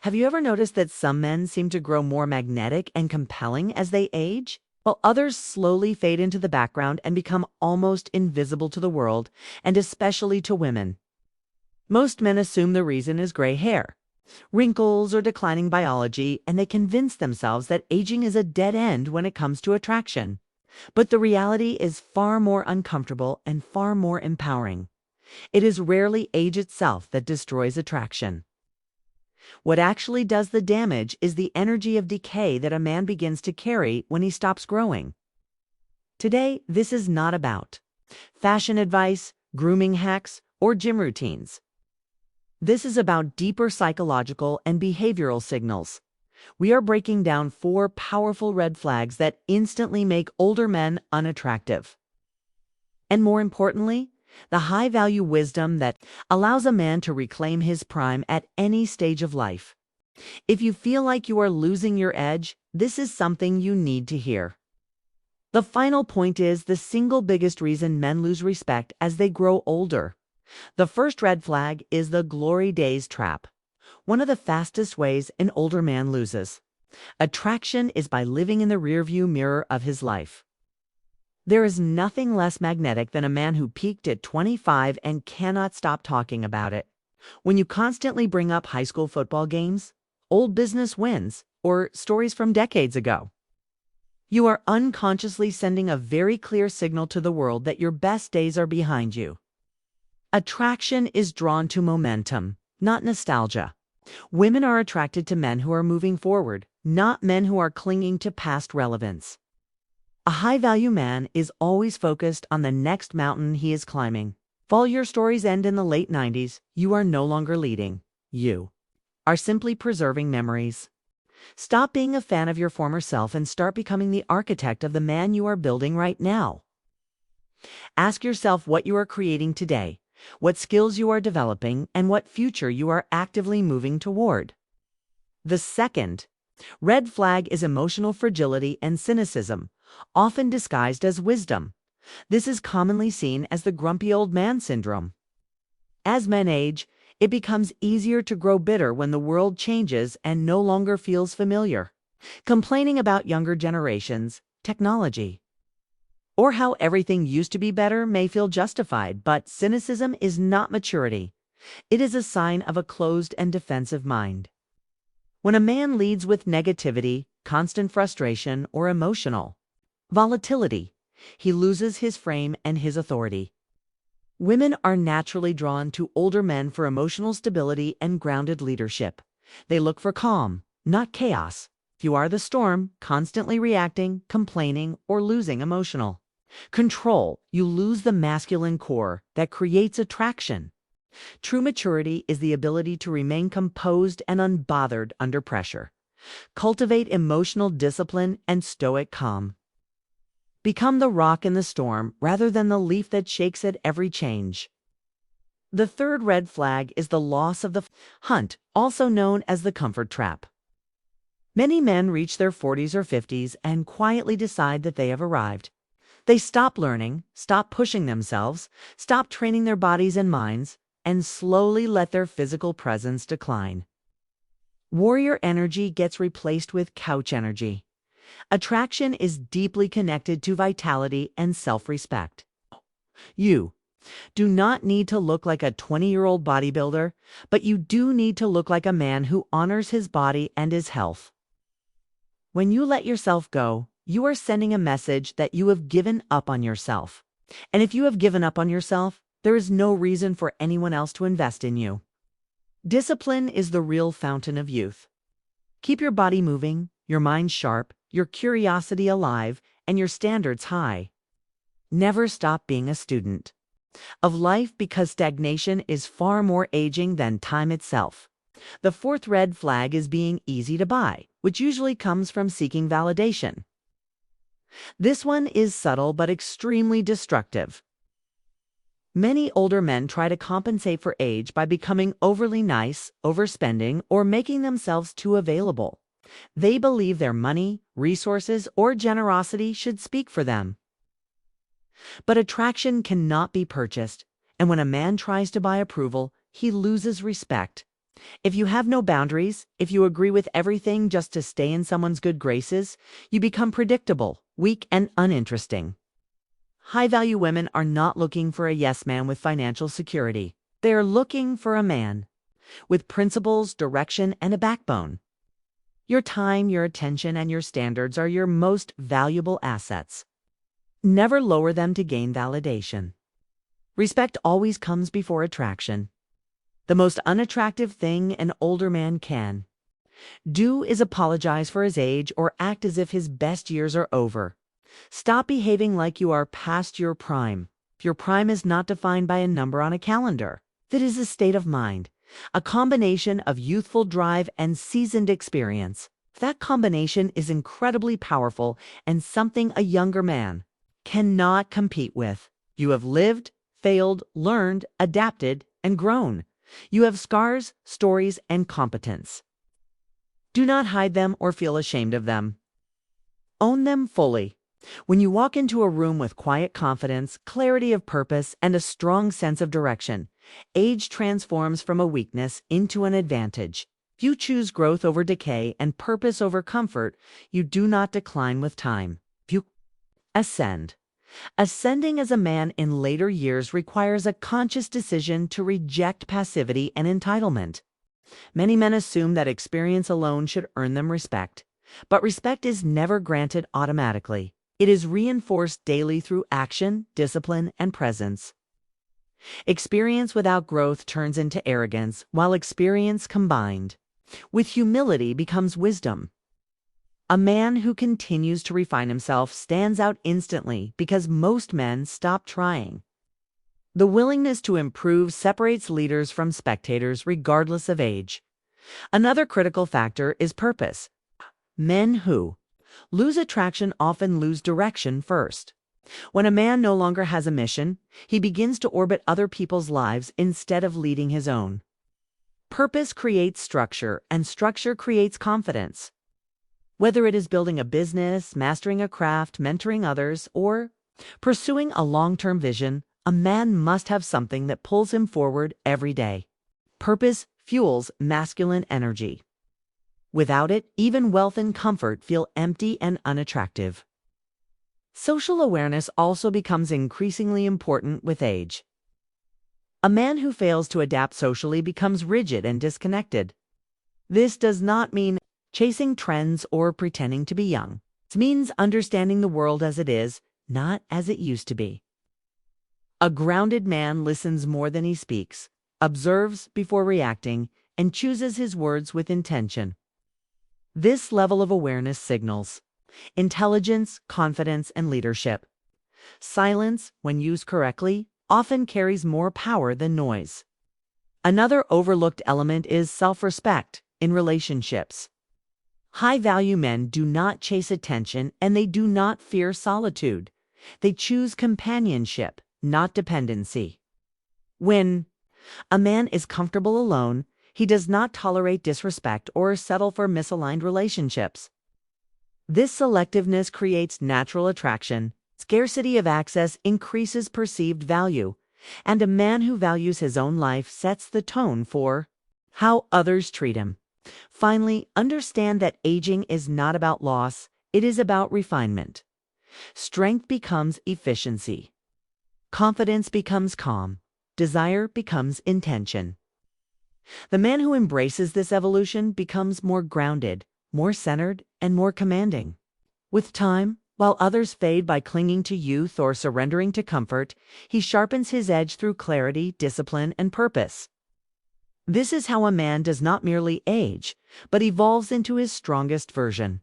Have you ever noticed that some men seem to grow more magnetic and compelling as they age, while others slowly fade into the background and become almost invisible to the world, and especially to women? Most men assume the reason is gray hair, wrinkles, or declining biology, and they convince themselves that aging is a dead end when it comes to attraction. But the reality is far more uncomfortable and far more empowering. It is rarely age itself that destroys attraction. What actually does the damage is the energy of decay that a man begins to carry when he stops growing. Today, this is not about fashion advice, grooming hacks, or gym routines. This is about deeper psychological and behavioral signals. We are breaking down 4 powerful red flags that instantly make older men unattractive. And more importantly, the high-value wisdom that allows a man to reclaim his prime at any stage of life. If you feel like you are losing your edge, this is something you need to hear. The final point is the single biggest reason men lose respect as they grow older. The first red flag is the glory days trap. One of the fastest ways an older man loses attraction is by living in the rearview mirror of his life. There is nothing less magnetic than a man who peaked at 25 and cannot stop talking about it. When you constantly bring up high school football games, old business wins, or stories from decades ago, you are unconsciously sending a very clear signal to the world that your best days are behind you. Attraction is drawn to momentum, not nostalgia. Women are attracted to men who are moving forward, not men who are clinging to past relevance. A high-value man is always focused on the next mountain he is climbing. If all your stories end in the late 90s, you are no longer leading. You are simply preserving memories. Stop being a fan of your former self and start becoming the architect of the man you are building right now. Ask yourself what you are creating today, what skills you are developing, and what future you are actively moving toward. The second red flag is emotional fragility and cynicism, often disguised as wisdom. This is commonly seen as the grumpy old man syndrome. As men age, it becomes easier to grow bitter when the world changes and no longer feels familiar. Complaining about younger generations, technology, or how everything used to be better may feel justified, but cynicism is not maturity. It is a sign of a closed and defensive mind. When a man leads with negativity, constant frustration, or emotional volatility, he loses his frame and his authority. Women are naturally drawn to older men for emotional stability and grounded leadership. They look for calm, not chaos. If you are the storm, constantly reacting, complaining, or losing emotional control, you lose the masculine core that creates attraction. True maturity is the ability to remain composed and unbothered under pressure. Cultivate emotional discipline and stoic calm. Become the rock in the storm rather than the leaf that shakes at every change. The third red flag is the loss of the hunt, also known as the comfort trap. Many men reach their 40s or 50s and quietly decide that they have arrived. They stop learning, stop pushing themselves, stop training their bodies and minds, and slowly let their physical presence decline. Warrior energy gets replaced with couch energy. Attraction is deeply connected to vitality and self-respect. You do not need to look like a 20-year-old bodybuilder, but you do need to look like a man who honors his body and his health. When you let yourself go, you are sending a message that you have given up on yourself. And if you have given up on yourself, there is no reason for anyone else to invest in you. Discipline is the real fountain of youth. Keep your body moving, your mind sharp, your curiosity alive, and your standards high. Never stop being a student of life, because stagnation is far more aging than time itself. The fourth red flag is being easy to buy, which usually comes from seeking validation. This one is subtle but extremely destructive. Many older men try to compensate for age by becoming overly nice, overspending, or making themselves too available. They believe their money, resources, or generosity should speak for them. But attraction cannot be purchased, and when a man tries to buy approval, he loses respect. If you have no boundaries, if you agree with everything just to stay in someone's good graces, you become predictable, weak, and uninteresting. High-value women are not looking for a yes man with financial security. They are looking for a man with principles, direction, and a backbone. Your time, your attention, and your standards are your most valuable assets. Never lower them to gain validation. Respect always comes before attraction. The most unattractive thing an older man can do is apologize for his age or act as if his best years are over. Stop behaving like you are past your prime. Your prime is not defined by a number on a calendar. It is a state of mind, a combination of youthful drive and seasoned experience. That combination is incredibly powerful and something a younger man cannot compete with. You have lived, failed, learned, adapted, and grown. You have scars, stories, and competence. Do not hide them or feel ashamed of them. Own them fully. When you walk into a room with quiet confidence, clarity of purpose, and a strong sense of direction, age transforms from a weakness into an advantage. If you choose growth over decay and purpose over comfort, you do not decline with time. You ascend. Ascending as a man in later years requires a conscious decision to reject passivity and entitlement. Many men assume that experience alone should earn them respect, but respect is never granted automatically. It is reinforced daily through action, discipline, and presence. Experience without growth turns into arrogance, while experience combined with humility becomes wisdom. A man who continues to refine himself stands out instantly because most men stop trying. The willingness to improve separates leaders from spectators regardless of age. Another critical factor is purpose. Men who lose attraction often lose direction first. When a man no longer has a mission, he begins to orbit other people's lives instead of leading his own. Purpose creates structure, and structure creates confidence. Whether it is building a business, mastering a craft, mentoring others, or pursuing a long-term vision, a man must have something that pulls him forward every day. Purpose fuels masculine energy. Without it, even wealth and comfort feel empty and unattractive. Social awareness also becomes increasingly important with age. A man who fails to adapt socially becomes rigid and disconnected. This does not mean chasing trends or pretending to be young. It means understanding the world as it is, not as it used to be. A grounded man listens more than he speaks, observes before reacting, and chooses his words with intention. This level of awareness signals intelligence, confidence, and leadership. Silence, when used correctly, often carries more power than noise. Another overlooked element is self-respect in relationships. High-value men do not chase attention and they do not fear solitude. They choose companionship, not dependency. When a man is comfortable alone, he does not tolerate disrespect or settle for misaligned relationships. This selectiveness creates natural attraction. Scarcity of access increases perceived value, and a man who values his own life sets the tone for how others treat him. Finally, understand that aging is not about loss, it is about refinement. Strength becomes efficiency. Confidence becomes calm. Desire becomes intention. The man who embraces this evolution becomes more grounded, more centered, and more commanding. With time, while others fade by clinging to youth or surrendering to comfort, he sharpens his edge through clarity, discipline, and purpose. This is how a man does not merely age, but evolves into his strongest version.